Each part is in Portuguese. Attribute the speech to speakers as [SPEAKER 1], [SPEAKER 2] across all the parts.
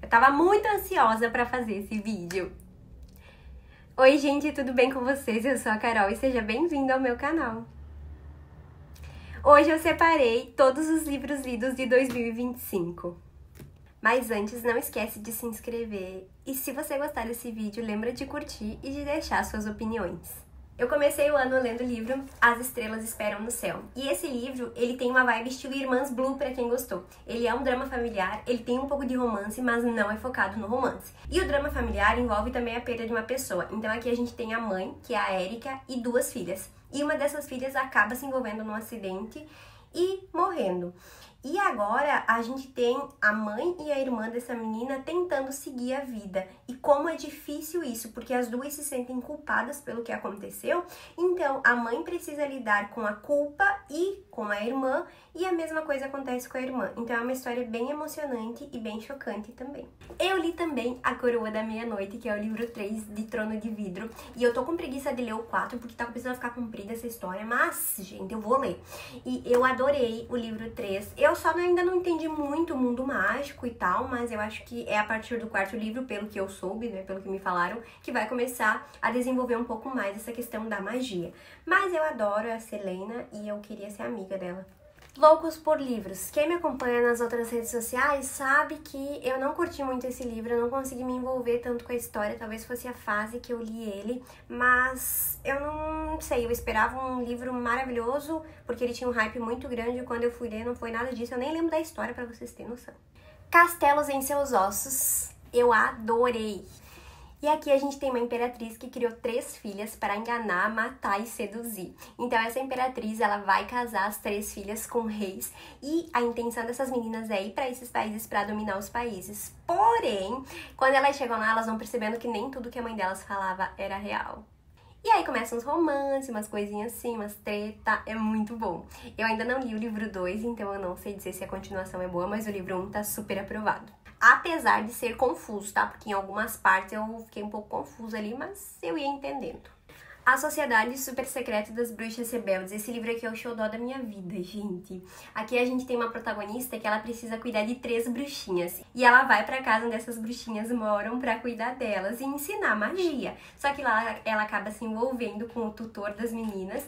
[SPEAKER 1] Eu tava muito ansiosa pra fazer esse vídeo. Oi gente, tudo bem com vocês? Eu sou a Carol e seja bem-vindo ao meu canal. Hoje eu separei todos os livros lidos de 2025. Mas antes, não esquece de se inscrever. E se você gostar desse vídeo, lembra de curtir e de deixar suas opiniões. Eu comecei o ano lendo o livro As Estrelas Esperam no Céu. E esse livro, ele tem uma vibe estilo Irmãs Blue pra quem gostou. Ele é um drama familiar, ele tem um pouco de romance, mas não é focado no romance. E o drama familiar envolve também a perda de uma pessoa. Então aqui a gente tem a mãe, que é a Erika, e duas filhas. E uma dessas filhas acaba se envolvendo num acidente e morrendo. E agora a gente tem a mãe e a irmã dessa menina tentando seguir a vida. E como é difícil isso, porque as duas se sentem culpadas pelo que aconteceu. Então a mãe precisa lidar com a culpa e com a irmã, e a mesma coisa acontece com a irmã. Então é uma história bem emocionante e bem chocante também. Eu li também A Coroa da Meia-Noite, que é o livro 3 de Trono de Vidro. E eu tô com preguiça de ler o 4, porque tá começando a ficar comprida essa história. Mas, gente, eu vou ler. E eu adorei o livro 3. Eu só ainda não entendi muito o mundo mágico e tal, mas eu acho que é a partir do quarto livro, pelo que eu soube, né, pelo que me falaram, que vai começar a desenvolver um pouco mais essa questão da magia. Mas eu adoro a Selena e eu queria ser amiga dela. Loucos por Livros. Quem me acompanha nas outras redes sociais sabe que eu não curti muito esse livro, eu não consegui me envolver tanto com a história, talvez fosse a fase que eu li ele, mas eu não sei, eu esperava um livro maravilhoso, porque ele tinha um hype muito grande, e quando eu fui ler não foi nada disso, eu nem lembro da história pra vocês terem noção. Castelos em Seus Ossos, eu adorei! E aqui a gente tem uma imperatriz que criou 3 filhas para enganar, matar e seduzir. Então essa imperatriz, ela vai casar as 3 filhas com reis e a intenção dessas meninas é ir para esses países para dominar os países. Porém, quando elas chegam lá, elas vão percebendo que nem tudo que a mãe delas falava era real. E aí começam uns romances, umas coisinhas assim, umas treta, é muito bom. Eu ainda não li o livro 2, então eu não sei dizer se a continuação é boa, mas o livro 1 tá super aprovado. Apesar de ser confuso, tá? Porque em algumas partes eu fiquei um pouco confusa ali, mas eu ia entendendo. A Sociedade Super Secreta das Bruxas Rebeldes. Esse livro aqui é o xodó da minha vida, gente. Aqui a gente tem uma protagonista que ela precisa cuidar de 3 bruxinhas. E ela vai pra casa onde essas bruxinhas moram pra cuidar delas e ensinar magia. Só que lá ela acaba se envolvendo com o tutor das meninas.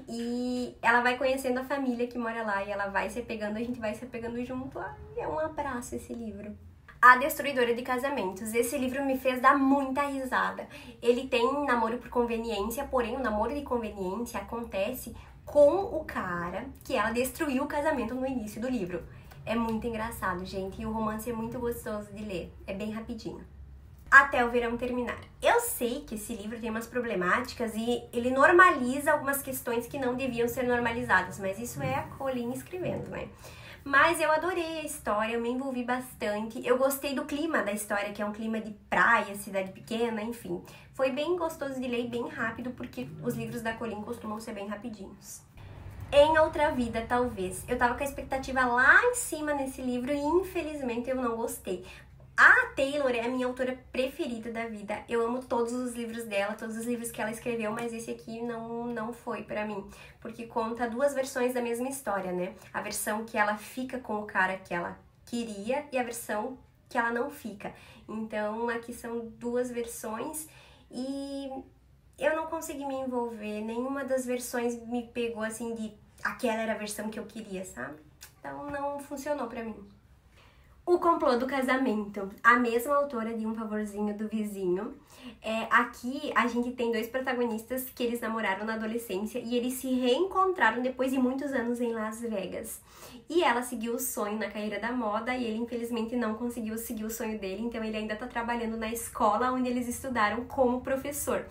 [SPEAKER 1] E ela vai conhecendo a família que mora lá. E ela vai se apegando, a gente vai se apegando junto. Ai, é um abraço esse livro. A Destruidora de Casamentos. Esse livro me fez dar muita risada. Ele tem namoro por conveniência, porém o namoro de conveniência acontece com o cara que ela destruiu o casamento no início do livro. É muito engraçado, gente, e o romance é muito gostoso de ler. É bem rapidinho. Até o Verão Terminar. Eu sei que esse livro tem umas problemáticas e ele normaliza algumas questões que não deviam ser normalizadas, mas isso é a Colleen escrevendo, né? Mas eu adorei a história, eu me envolvi bastante, eu gostei do clima da história, que é um clima de praia, cidade pequena, enfim. Foi bem gostoso de ler e bem rápido, porque os livros da Colleen costumam ser bem rapidinhos. Em Outra Vida, Talvez. Eu tava com a expectativa lá em cima nesse livro e infelizmente eu não gostei. A Taylor é a minha autora preferida da vida. Eu amo todos os livros dela, todos os livros que ela escreveu, mas esse aqui não foi pra mim. Porque conta 2 versões da mesma história, né? A versão que ela fica com o cara que ela queria e a versão que ela não fica. Então aqui são 2 versões e eu não consegui me envolver. Nenhuma das versões me pegou assim de aquela era a versão que eu queria, sabe? Então não funcionou pra mim. O Complô do Casamento, a mesma autora de Um Favorzinho do Vizinho. Aqui a gente tem 2 protagonistas que eles namoraram na adolescência e eles se reencontraram depois de muitos anos em Las Vegas. E ela seguiu o sonho na carreira da moda e ele infelizmente não conseguiu seguir o sonho dele, então ele ainda tá trabalhando na escola onde eles estudaram como professor.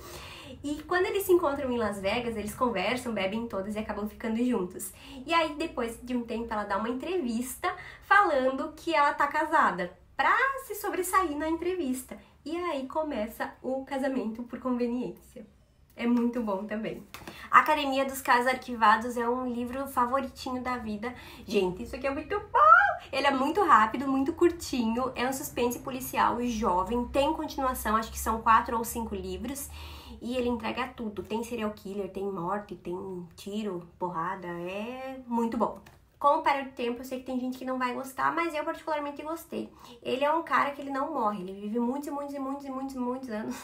[SPEAKER 1] E quando eles se encontram em Las Vegas, eles conversam, bebem todas e acabam ficando juntos. E aí, depois de um tempo, ela dá uma entrevista falando que ela tá casada, pra se sobressair na entrevista. E aí começa o casamento por conveniência. É muito bom também. Academia dos Casos Arquivados é um livro favoritinho da vida. Gente, isso aqui é muito bom! Ele é muito rápido, muito curtinho, é um suspense policial e jovem, tem continuação, acho que são 4 ou 5 livros. E ele entrega tudo, tem serial killer, tem morte, tem tiro, porrada, é muito bom. Com o Para do Tempo, eu sei que tem gente que não vai gostar, mas eu particularmente gostei. Ele é um cara que ele não morre, ele vive muitos e muitos e muitos e muitos e muitos anos.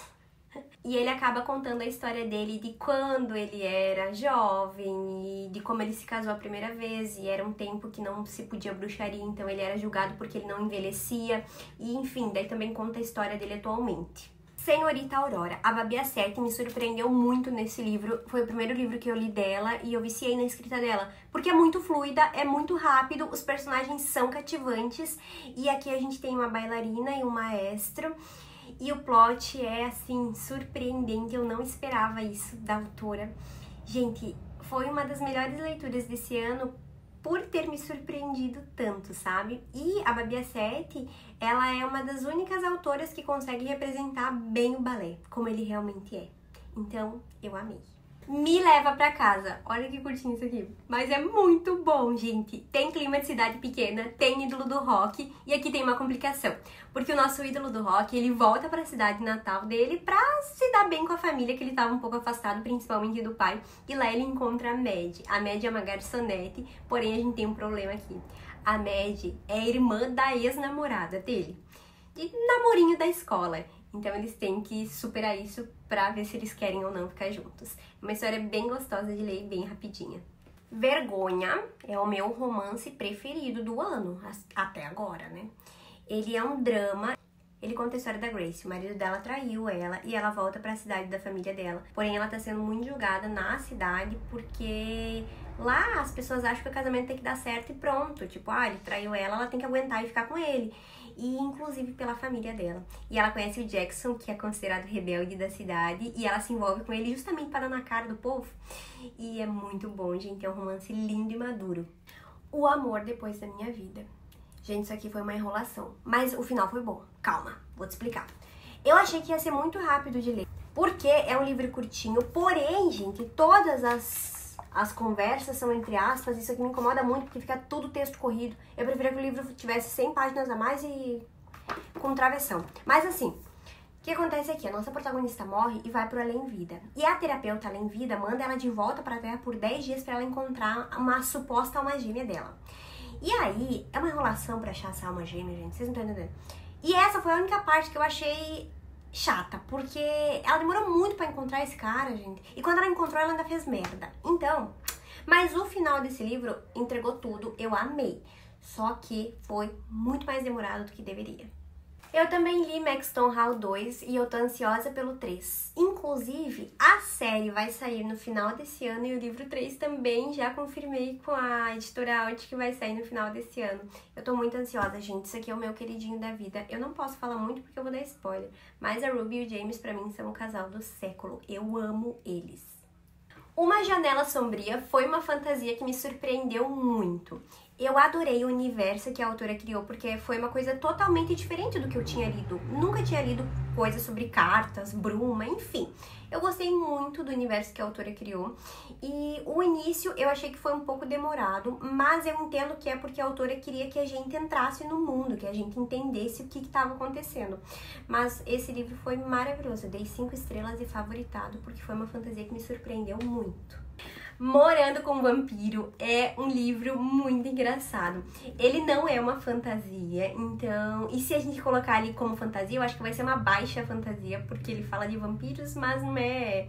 [SPEAKER 1] E ele acaba contando a história dele de quando ele era jovem e de como ele se casou a primeira vez. E era um tempo que não se podia bruxaria, então ele era julgado porque ele não envelhecia. E enfim, daí também conta a história dele atualmente. Senhorita Aurora, a Babi Assetti me surpreendeu muito nesse livro. Foi o primeiro livro que eu li dela e eu viciei na escrita dela. Porque é muito fluida, é muito rápido, os personagens são cativantes. E aqui a gente tem uma bailarina e um maestro. E o plot é, assim, surpreendente. Eu não esperava isso da autora. Gente, foi uma das melhores leituras desse ano por ter me surpreendido tanto, sabe? E a Babi Assetti, ela é uma das únicas autoras que consegue representar bem o balé, como ele realmente é. Então, eu amei. Me Leva Pra Casa. Olha que curtinho isso aqui. Mas é muito bom, gente. Tem clima de cidade pequena, tem ídolo do rock. E aqui tem uma complicação. Porque o nosso ídolo do rock, ele volta pra cidade natal dele pra se dar bem com a família, que ele tava um pouco afastado, principalmente do pai. E lá ele encontra a Mad. A Mad é uma garçonete, porém a gente tem um problema aqui. A Mad é irmã da ex-namorada dele. De namorinho da escola. Então eles têm que superar isso pra ver se eles querem ou não ficar juntos. É uma história bem gostosa de ler e bem rapidinha. Vergonha é o meu romance preferido do ano, até agora, né? Ele é um drama. Ele conta a história da Grace. O marido dela traiu ela e ela volta pra cidade da família dela. Porém, ela tá sendo muito julgada na cidade porque lá as pessoas acham que o casamento tem que dar certo e pronto. Tipo, ele traiu ela tem que aguentar e ficar com ele. E inclusive pela família dela. E ela conhece o Jackson, que é considerado rebelde da cidade, e ela se envolve com ele justamente para dar na cara do povo. E é muito bom, gente, é um romance lindo e maduro. O Amor Depois da Minha Vida. Gente, isso aqui foi uma enrolação, mas o final foi bom. Calma, vou te explicar. Eu achei que ia ser muito rápido de ler, porque é um livro curtinho, porém, gente, todas as conversas são entre aspas, isso aqui me incomoda muito porque fica tudo texto corrido. Eu preferia que o livro tivesse 100 páginas a mais e com travessão. Mas assim, o que acontece aqui? A nossa protagonista morre e vai pro além-vida. E a terapeuta além-vida manda ela de volta pra Terra por 10 dias pra ela encontrar uma suposta alma gêmea dela. E aí, é uma enrolação pra achar essa alma gêmea, gente, vocês não estão entendendo. E essa foi a única parte que eu achei chata, porque ela demorou muito pra encontrar esse cara, gente. E quando ela encontrou, ela ainda fez merda. Então, mas o final desse livro entregou tudo, eu amei. Só que foi muito mais demorado do que deveria. Eu também li Maxton Hall 2 e eu tô ansiosa pelo 3. Inclusive, a série vai sair no final desse ano e o livro 3 também já confirmei com a editora Alt que vai sair no final desse ano. Eu tô muito ansiosa, gente. Isso aqui é o meu queridinho da vida. Eu não posso falar muito porque eu vou dar spoiler, mas a Ruby e o James pra mim são o casal do século. Eu amo eles. Uma Janela Sombria foi uma fantasia que me surpreendeu muito. Eu adorei o universo que a autora criou, porque foi uma coisa totalmente diferente do que eu tinha lido. Nunca tinha lido coisas sobre cartas, bruma, enfim. Eu gostei muito do universo que a autora criou. E o início eu achei que foi um pouco demorado, mas eu entendo que é porque a autora queria que a gente entrasse no mundo, que a gente entendesse o que estava acontecendo. Mas esse livro foi maravilhoso. Eu dei 5 estrelas e favoritado, porque foi uma fantasia que me surpreendeu muito. Morando com um Vampiro é um livro muito engraçado. Ele não é uma fantasia, então... E se a gente colocar ali como fantasia, eu acho que vai ser uma baixa fantasia, porque ele fala de vampiros, mas não é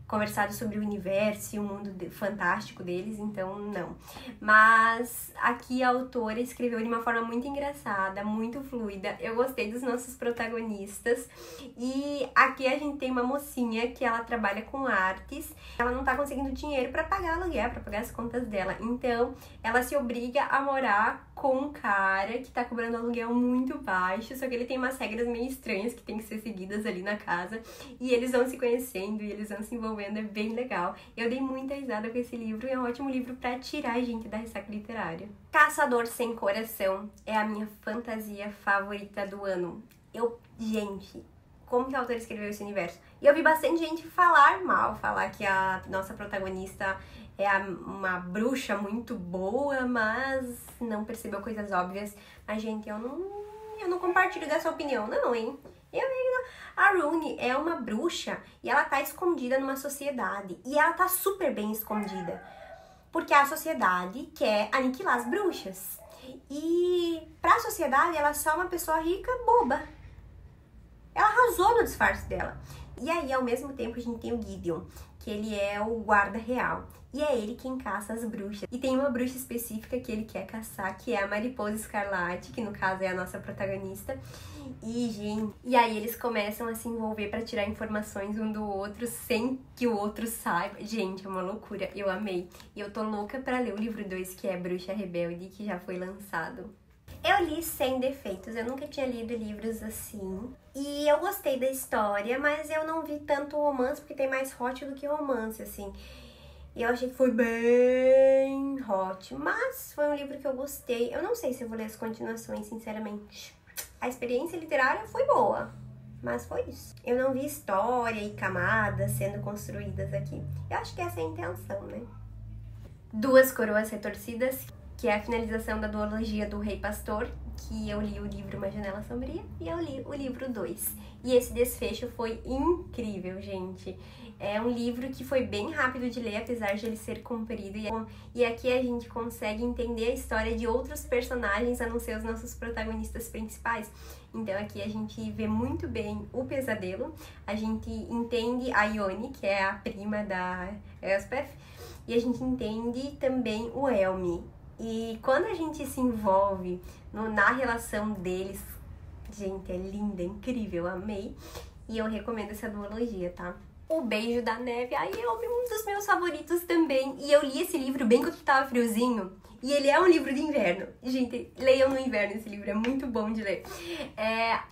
[SPEAKER 1] conversado sobre o universo e o mundo fantástico deles, então não. Mas aqui a autora escreveu de uma forma muito engraçada, muito fluida. Eu gostei dos nossos protagonistas. E aqui a gente tem uma mocinha que ela trabalha com artes. Ela não tá conseguindo dinheiro pra pagar aluguel, pra pagar as contas dela. Então, ela se obriga a morar com um cara que tá cobrando aluguel muito baixo, só que ele tem umas regras meio estranhas que tem que ser seguidas ali na casa. E eles vão se conhecendo e eles vão se envolvendo. É bem legal. Eu dei muita risada com esse livro e é um ótimo livro pra tirar a gente da ressaca literária. Caçador Sem Coração é a minha fantasia favorita do ano. Gente, como que a autora escreveu esse universo? E eu vi bastante gente falar mal, falar que a nossa protagonista é uma bruxa muito boa, mas não percebeu coisas óbvias. Mas, gente, eu não compartilho dessa opinião, não, hein? A Rune é uma bruxa e ela tá escondida numa sociedade. E ela tá super bem escondida. porque a sociedade quer aniquilar as bruxas. E pra sociedade, ela é só uma pessoa rica boba. Ela arrasou no disfarce dela. E aí, ao mesmo tempo, a gente tem o Gideon, que ele é o guarda real. E é ele quem caça as bruxas. E tem uma bruxa específica que ele quer caçar, que é a Mariposa Escarlate, que no caso é a nossa protagonista. E, gente, e aí eles começam a se envolver pra tirar informações um do outro sem que o outro saiba. Gente, é uma loucura. Eu amei. E eu tô louca pra ler o livro 2, que é Bruxa Rebelde, que já foi lançado. Eu li Sem Defeitos, eu nunca tinha lido livros assim. E eu gostei da história, mas eu não vi tanto romance, porque tem mais hot do que romance, assim. E eu achei que foi bem hot, mas foi um livro que eu gostei. Eu não sei se eu vou ler as continuações, sinceramente. A experiência literária foi boa, mas foi isso. Eu não vi história e camadas sendo construídas aqui. Eu acho que essa é a intenção, né? Duas Coroas Retorcidas, que é a finalização da duologia do Rei Pastor, que eu li o livro Uma Janela Sombria e eu li o livro 2. E esse desfecho foi incrível, gente. É um livro que foi bem rápido de ler, apesar de ele ser comprido. E aqui a gente consegue entender a história de outros personagens, a não ser os nossos protagonistas principais. Então aqui a gente vê muito bem o Pesadelo, a gente entende a Ione, que é a prima da Elspeth, e a gente entende também o Helmi. E quando a gente se envolve na relação deles, gente, é linda, é incrível, amei. E eu recomendo essa duologia, tá? O Beijo da Neve, aí é um dos meus favoritos também. E eu li esse livro bem quando tava friozinho. E ele é um livro de inverno. Gente, leiam no inverno esse livro, é muito bom de ler.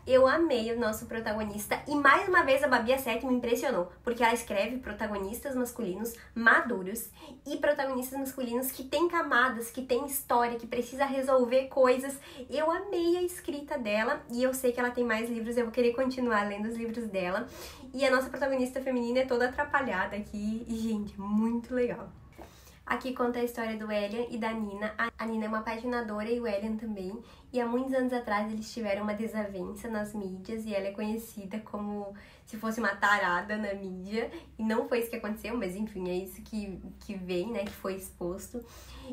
[SPEAKER 1] Eu amei o nosso protagonista. E mais uma vez a Babi Assett me impressionou. Porque ela escreve protagonistas masculinos maduros. E protagonistas masculinos que têm camadas, que têm história, que precisa resolver coisas. Eu amei a escrita dela. E eu sei que ela tem mais livros, eu vou querer continuar lendo os livros dela. E a nossa protagonista feminina é toda atrapalhada aqui. E, gente, muito legal. Aqui conta a história do Elian e da Nina. A Nina é uma patinadora e o Elian também. E há muitos anos atrás eles tiveram uma desavença nas mídias e ela é conhecida como se fosse uma tarada na mídia. E não foi isso que aconteceu, mas enfim, é isso que vem, né, que foi exposto.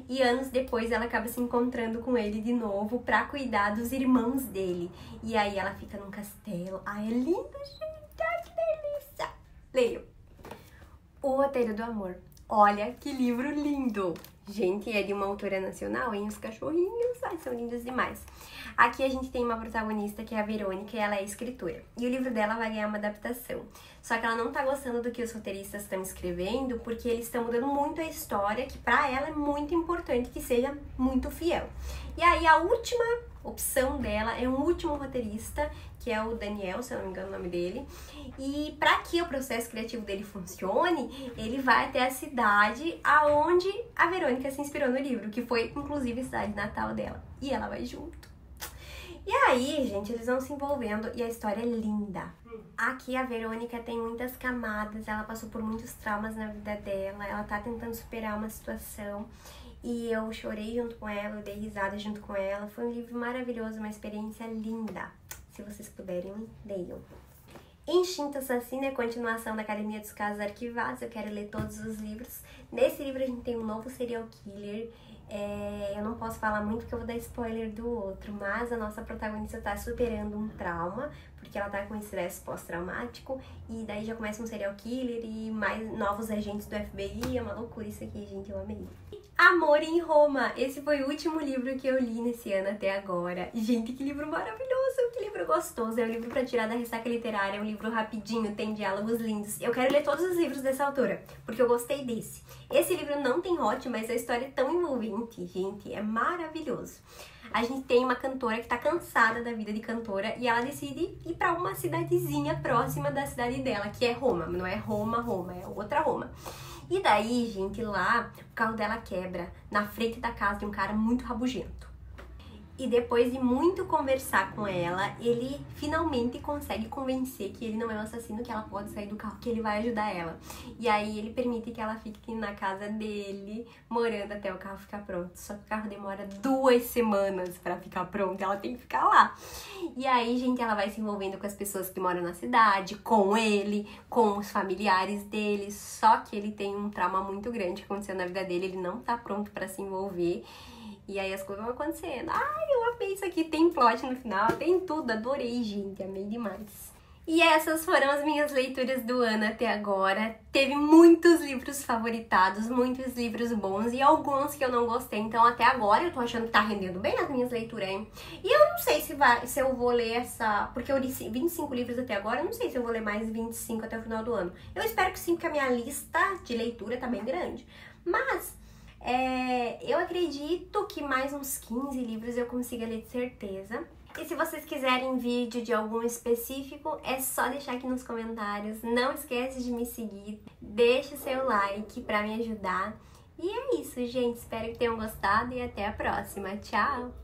[SPEAKER 1] E anos depois ela acaba se encontrando com ele de novo pra cuidar dos irmãos dele. E aí ela fica num castelo. Ai, é lindo, gente! Ai, que delícia! Leiam. O Roteiro do Amor. Olha que livro lindo! Gente, é de uma autora nacional, hein? Os cachorrinhos, ai, são lindos demais. Aqui a gente tem uma protagonista que é a Verônica e ela é escritora. E o livro dela vai ganhar uma adaptação. Só que ela não tá gostando do que os roteiristas estão escrevendo, porque eles estão mudando muito a história, que pra ela é muito importante que seja muito fiel. E aí a última opção dela é um último roteirista, que é o Daniel, se eu não me engano o nome dele. E para que o processo criativo dele funcione, ele vai até a cidade aonde a Verônica se inspirou no livro, que foi inclusive a cidade natal dela. E ela vai junto. E aí, gente, eles vão se envolvendo e a história é linda. Aqui a Verônica tem muitas camadas, ela passou por muitos traumas na vida dela, ela tá tentando superar uma situação. E eu chorei junto com ela, eu dei risada junto com ela. Foi um livro maravilhoso, uma experiência linda. Se vocês puderem, leiam. Instinto Assassino é a continuação da Academia dos Casos Arquivados. Eu quero ler todos os livros. Nesse livro a gente tem um novo serial killer. Eu não posso falar muito porque eu vou dar spoiler do outro, mas a nossa protagonista tá superando um trauma, porque ela tá com estresse pós-traumático, e daí já começa um serial killer e mais novos agentes do FBI. É uma loucura isso aqui, gente, eu amei. Amor em Roma, esse foi o último livro que eu li nesse ano até agora. Gente, que livro maravilhoso, que livro gostoso. É um livro pra tirar da ressaca literária, é um livro rapidinho, tem diálogos lindos. Eu quero ler todos os livros dessa autora, porque eu gostei desse. Esse livro não tem hot, mas a história é tão envolvente, gente, é maravilhoso. A gente tem uma cantora que tá cansada da vida de cantora e ela decide ir pra uma cidadezinha próxima da cidade dela, que é Roma. Não é Roma, é outra Roma. E daí, gente, lá o carro dela quebra na frente da casa de um cara muito rabugento. E depois de muito conversar com ela, ele finalmente consegue convencer que ele não é o assassino, que ela pode sair do carro, que ele vai ajudar ela. E aí ele permite que ela fique na casa dele, morando até o carro ficar pronto. Só que o carro demora 2 semanas pra ficar pronto, ela tem que ficar lá. E aí, gente, ela vai se envolvendo com as pessoas que moram na cidade, com ele, com os familiares dele. Só que ele tem um trauma muito grande que aconteceu na vida dele, ele não tá pronto pra se envolver. E aí as coisas vão acontecendo. Ai, eu amei isso aqui. Tem plot no final, tem tudo. Adorei, gente. Amei demais. E essas foram as minhas leituras do ano até agora. Teve muitos livros favoritados, muitos livros bons e alguns que eu não gostei. Então até agora eu tô achando que tá rendendo bem as minhas leituras, hein? E eu não sei se eu vou ler essa... Porque eu li 25 livros até agora, eu não sei se eu vou ler mais 25 até o final do ano. Eu espero que sim, porque a minha lista de leitura tá bem grande. Mas... eu acredito que mais uns 15 livros eu consiga ler de certeza. E se vocês quiserem vídeo de algum específico, é só deixar aqui nos comentários. Não esquece de me seguir, deixa o seu like pra me ajudar. E é isso, gente. Espero que tenham gostado e até a próxima. Tchau!